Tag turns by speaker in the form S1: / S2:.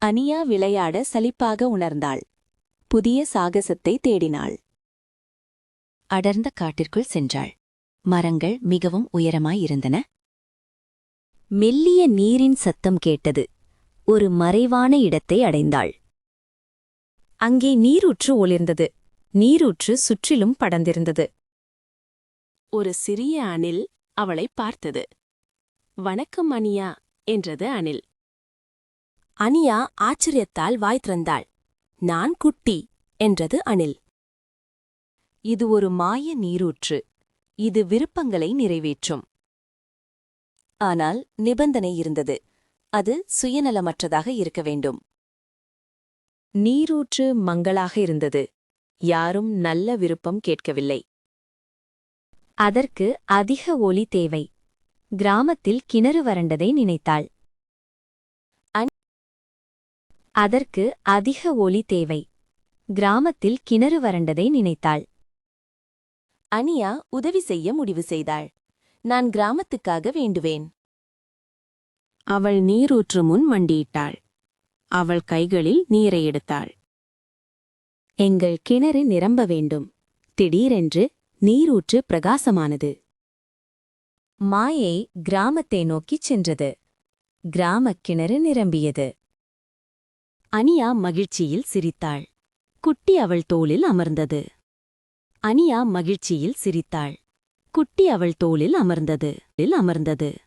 S1: அனியா விளையாட சலிப்பாக உணர்ந்தாள். புதிய சாகசத்தை தேடினாள்.
S2: அடர்ந்த காட்டிற்குள் சென்றாள். மரங்கள் மிகவும் உயரமாயிருந்தன.
S1: மெல்லிய நீரின் சத்தம் கேட்டது. ஒரு மறைவான இடத்தை அடைந்தாள். அங்கே நீரூற்று ஒளிர்ந்தது. நீரூற்று சுற்றிலும் படர்ந்திருந்தது. ஒரு சிறிய அணில் அவளை பார்த்தது. "வணக்கம் அனியா" என்றது அணில். அனியா ஆச்சரியத்தால் வாய் திறந்தாள். "நான் குட்டி" என்றது அணில். இது ஒரு மாய நீரூற்று. இது விருப்பங்களை நிறைவேற்றும். ஆனால் நிபந்தனை இருந்தது. அது சுயநலமற்றதாக இருக்க வேண்டும். நீரூற்று மங்கலாக இருந்தது. யாரும் நல்ல விருப்பம் கேட்கவில்லை. அதற்கு அதிக ஒளி தேவை. கிராமத்தில் கிணறு வறண்டதை நினைத்தாள். அதற்கு அதிக ஒளி தேவை. கிராமத்தில் கிணறு வறண்டதை நினைத்தாள். அனியா உதவி செய்ய முடிவு செய்தாள். "நான் கிராமத்துக்காக வேண்டுவேன்." அவள் நீரூற்று முன் மண்டியிட்டாள். அவள் கைகளில் நீரை எடுத்தாள். "எங்கள் கிணறு நிரம்ப வேண்டும்." திடீரென்று நீரூற்று பிரகாசமானது. மாயை கிராமத்தை நோக்கிச் சென்றது. கிராமக் கிணறு நிரம்பியது. அனியா மகிழ்ச்சியில் சிரித்தாள். குட்டி அவள் தோளில் அமர்ந்தது. அனியா மகிழ்ச்சியில் சிரித்தாள். குட்டி அவள் தோளில் அமர்ந்தது.